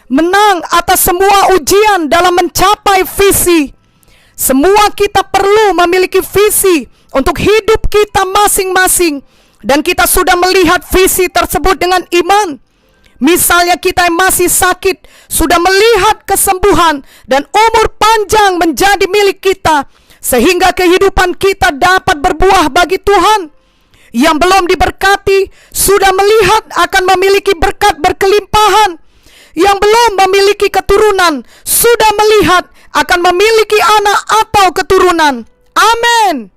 menang atas semua ujian dalam mencapai visi. Semua kita perlu memiliki visi untuk hidup kita masing-masing, dan kita sudah melihat visi tersebut dengan iman. Misalnya kita yang masih sakit sudah melihat kesembuhan dan umur panjang menjadi milik kita, sehingga kehidupan kita dapat berbuah bagi Tuhan. Yang belum diberkati sudah melihat akan memiliki berkat berkelimpahan. Yang belum memiliki keturunan sudah melihat akan memiliki anak atau keturunan. Amin.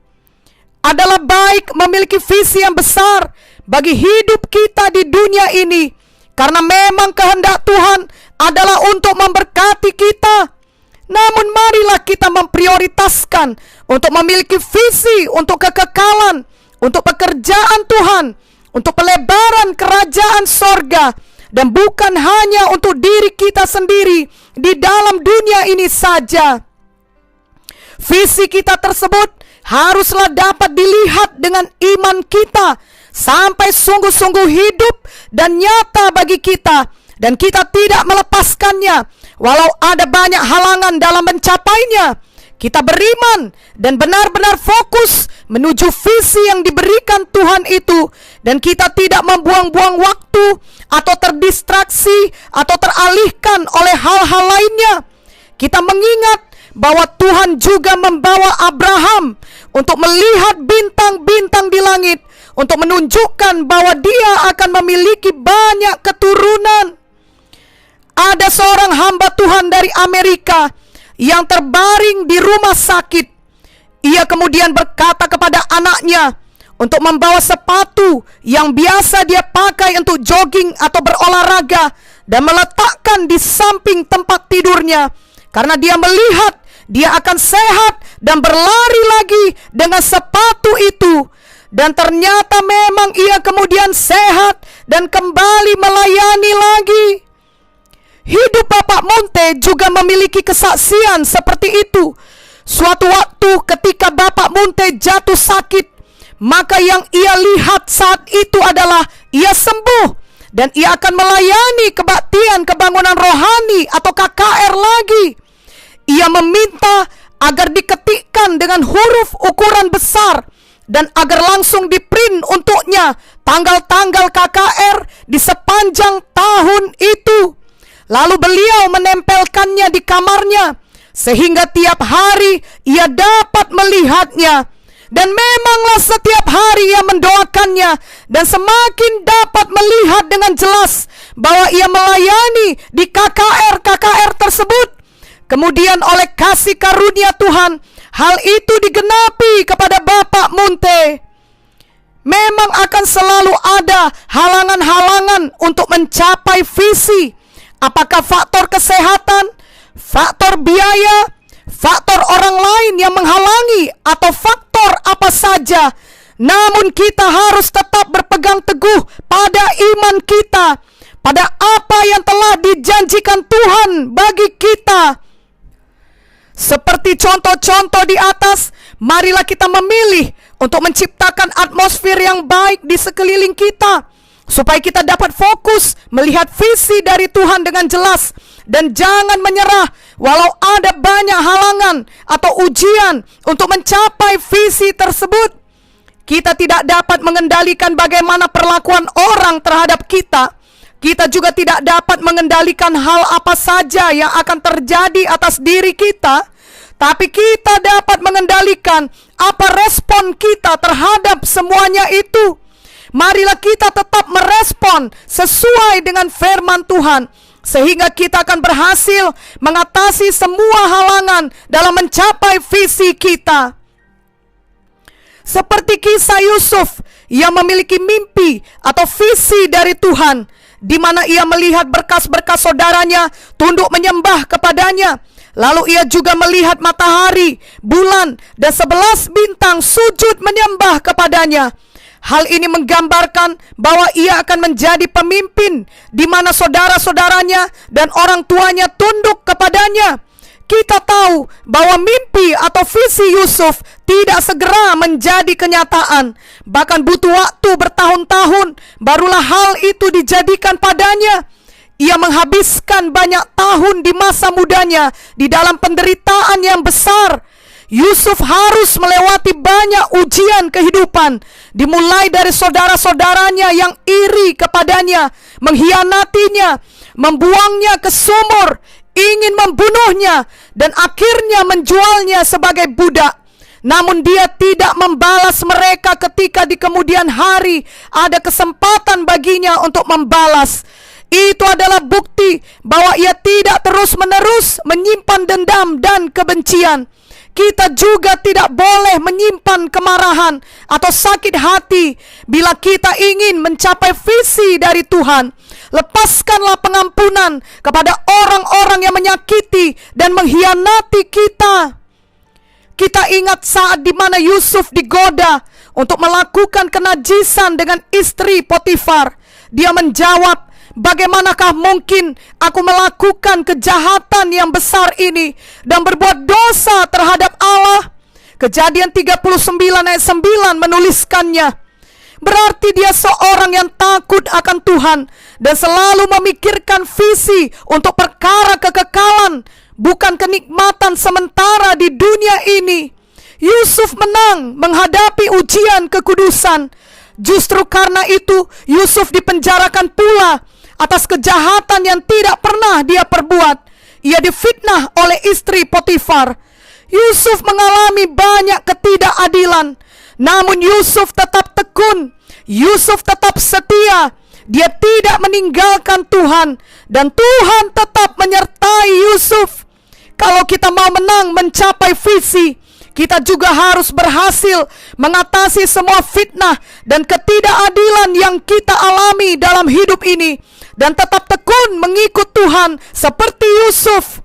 Adalah baik memiliki visi yang besar bagi hidup kita di dunia ini, karena memang kehendak Tuhan adalah untuk memberkati kita. Namun marilah kita memprioritaskan untuk memiliki visi untuk kekekalan, untuk pekerjaan Tuhan, untuk pelebaran kerajaan sorga, dan bukan hanya untuk diri kita sendiri di dalam dunia ini saja. Visi kita tersebut haruslah dapat dilihat dengan iman kita sampai sungguh-sungguh hidup dan nyata bagi kita, dan kita tidak melepaskannya walau ada banyak halangan dalam mencapainya. Kita beriman dan benar-benar fokus menuju visi yang diberikan Tuhan itu, dan kita tidak membuang-buang waktu atau terdistraksi atau teralihkan oleh hal-hal lainnya. Kita mengingat bahwa Tuhan juga membawa Abraham untuk melihat bintang-bintang di langit, untuk menunjukkan bahwa dia akan memiliki banyak keturunan. Ada seorang hamba Tuhan dari Amerika yang terbaring di rumah sakit. Ia kemudian berkata kepada anaknya untuk membawa sepatu yang biasa dia pakai untuk jogging atau berolahraga, dan meletakkan di samping tempat tidurnya, karena dia melihat dia akan sehat dan berlari lagi dengan sepatu itu. Dan ternyata memang ia kemudian sehat dan kembali melayani lagi. Hidup Bapak Monte juga memiliki kesaksian seperti itu. Suatu waktu ketika Bapak Monte jatuh sakit, maka yang ia lihat saat itu adalah ia sembuh, dan ia akan melayani kebaktian kebangunan rohani atau KKR lagi. Ia meminta agar diketikkan dengan huruf ukuran besar, dan agar langsung diprint untuknya tanggal-tanggal KKR di sepanjang tahun itu. Lalu beliau menempelkannya di kamarnya, sehingga tiap hari ia dapat melihatnya. Dan memanglah setiap hari ia mendoakannya, dan semakin dapat melihat dengan jelas bahwa ia melayani di KKR tersebut. Kemudian oleh kasih karunia Tuhan, hal itu digenapi kepada Bapak Monte. Memang akan selalu ada halangan-halangan untuk mencapai visi. Apakah faktor kesehatan, faktor biaya, faktor orang lain yang menghalangi, atau faktor apa saja, namun kita harus tetap berpegang teguh pada iman kita, pada apa yang telah dijanjikan Tuhan bagi kita. Seperti contoh-contoh di atas, marilah kita memilih untuk menciptakan atmosfer yang baik di sekeliling kita, supaya kita dapat fokus melihat visi dari Tuhan dengan jelas, dan jangan menyerah walau ada banyak halangan atau ujian untuk mencapai visi tersebut. Kita tidak dapat mengendalikan bagaimana perlakuan orang terhadap kita. Kita juga tidak dapat mengendalikan hal apa saja yang akan terjadi atas diri kita, tapi kita dapat mengendalikan apa respon kita terhadap semuanya itu. Marilah kita tetap merespon sesuai dengan firman Tuhan, sehingga kita akan berhasil mengatasi semua halangan dalam mencapai visi kita. Seperti kisah Yusuf yang memiliki mimpi atau visi dari Tuhan, di mana ia melihat berkas-berkas saudaranya tunduk menyembah kepadanya. Lalu ia juga melihat matahari, bulan, dan 11 bintang sujud menyembah kepadanya. Hal ini menggambarkan bahwa ia akan menjadi pemimpin, di mana saudara-saudaranya dan orang tuanya tunduk kepadanya. Kita tahu bahwa mimpi atau visi Yusuf tidak segera menjadi kenyataan. Bahkan butuh waktu bertahun-tahun barulah hal itu dijadikan padanya. Ia menghabiskan banyak tahun di masa mudanya di dalam penderitaan yang besar. Yusuf harus melewati banyak ujian kehidupan, dimulai dari saudara-saudaranya yang iri kepadanya, mengkhianatinya, membuangnya ke sumur, ingin membunuhnya, dan akhirnya menjualnya sebagai budak. Namun dia tidak membalas mereka ketika di kemudian hari ada kesempatan baginya untuk membalas. Itu adalah bukti bahwa ia tidak terus-menerus menyimpan dendam dan kebencian. Kita juga tidak boleh menyimpan kemarahan atau sakit hati bila kita ingin mencapai visi dari Tuhan. Lepaskanlah pengampunan kepada orang-orang yang menyakiti dan mengkhianati kita. Kita ingat saat di mana Yusuf digoda untuk melakukan kenajisan dengan istri Potifar. Dia menjawab, bagaimanakah mungkin aku melakukan kejahatan yang besar ini dan berbuat dosa terhadap Allah? Kejadian 39 ayat 9 menuliskannya. Berarti dia seorang yang takut akan Tuhan dan selalu memikirkan visi untuk perkara kekekalan, bukan kenikmatan sementara di dunia ini. Yusuf menang menghadapi ujian kekudusan. Justru karena itu Yusuf dipenjarakan pula atas kejahatan yang tidak pernah dia perbuat. Ia difitnah oleh istri Potifar. Yusuf mengalami banyak ketidakadilan, namun Yusuf tetap tekun. Yusuf tetap setia. Dia tidak meninggalkan Tuhan, dan Tuhan tetap menyertai Yusuf. Kalau kita mau menang mencapai visi, kita juga harus berhasil mengatasi semua fitnah dan ketidakadilan yang kita alami dalam hidup ini, dan tetap tekun mengikut Tuhan seperti Yusuf.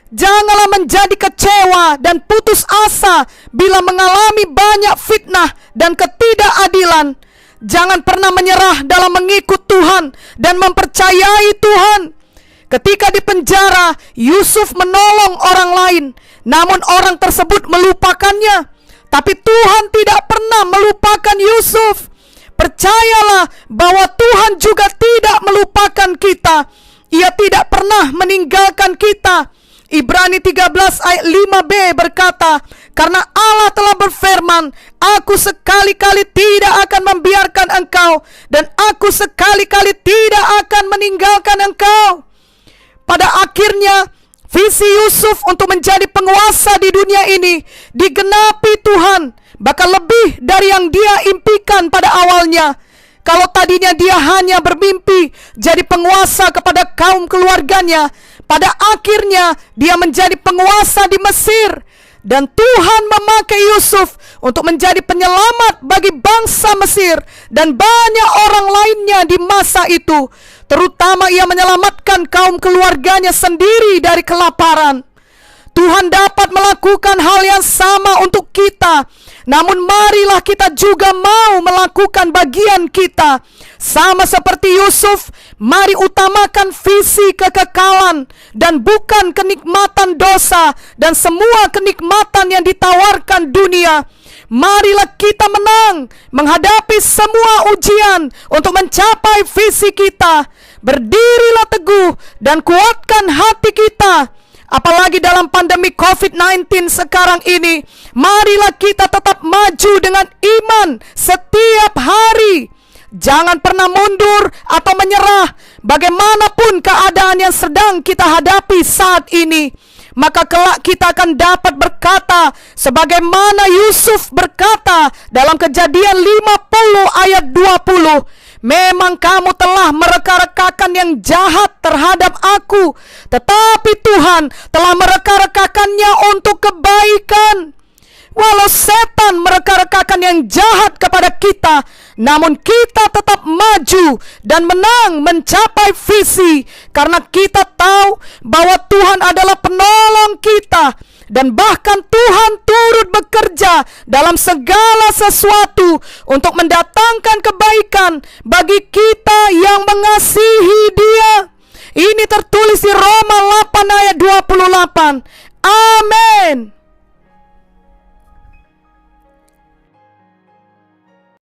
Janganlah menjadi kecewa dan putus asa bila mengalami banyak fitnah dan ketidakadilan. Jangan pernah menyerah dalam mengikut Tuhan dan mempercayai Tuhan. Ketika di penjara, Yusuf menolong orang lain, namun orang tersebut melupakannya. Tapi Tuhan tidak pernah melupakan Yusuf. Percayalah bahwa Tuhan juga tidak melupakan kita. Ia tidak pernah meninggalkan kita. Ibrani 13 ayat 5b berkata, karena Allah telah berfirman, aku sekali-kali tidak akan membiarkan engkau, dan aku sekali-kali tidak akan meninggalkan engkau. Pada akhirnya, visi Yusuf untuk menjadi penguasa di dunia ini digenapi Tuhan, bahkan lebih dari yang dia impikan pada awalnya. Kalau tadinya dia hanya bermimpi jadi penguasa kepada kaum keluarganya, pada akhirnya dia menjadi penguasa di Mesir. Dan Tuhan memakai Yusuf untuk menjadi penyelamat bagi bangsa Mesir dan banyak orang lainnya di masa itu. Terutama ia menyelamatkan kaum keluarganya sendiri dari kelaparan. Tuhan dapat melakukan hal yang sama untuk kita. Namun marilah kita juga mau melakukan bagian kita. Sama seperti Yusuf, mari utamakan visi kekekalan dan bukan kenikmatan dosa dan semua kenikmatan yang ditawarkan dunia. Marilah kita menang menghadapi semua ujian untuk mencapai visi kita. Berdirilah teguh dan kuatkan hati kita. Apalagi dalam pandemi COVID-19 sekarang ini, marilah kita tetap maju dengan iman setiap hari. Jangan pernah mundur atau menyerah bagaimanapun keadaan yang sedang kita hadapi saat ini. Maka kelak kita akan dapat berkata sebagaimana Yusuf berkata dalam Kejadian 50 ayat 20. Memang kamu telah mereka-rekakan yang jahat terhadap aku, tetapi Tuhan telah mereka-rekakannya untuk kebaikan. Walau setan mereka-rekakan yang jahat kepada kita, namun kita tetap maju dan menang mencapai visi, karena kita tahu bahwa Tuhan adalah penolong kita. Dan bahkan Tuhan turut bekerja dalam segala sesuatu untuk mendatangkan kebaikan bagi kita yang mengasihi Dia. Ini tertulis di Roma 8 ayat 28. Amin.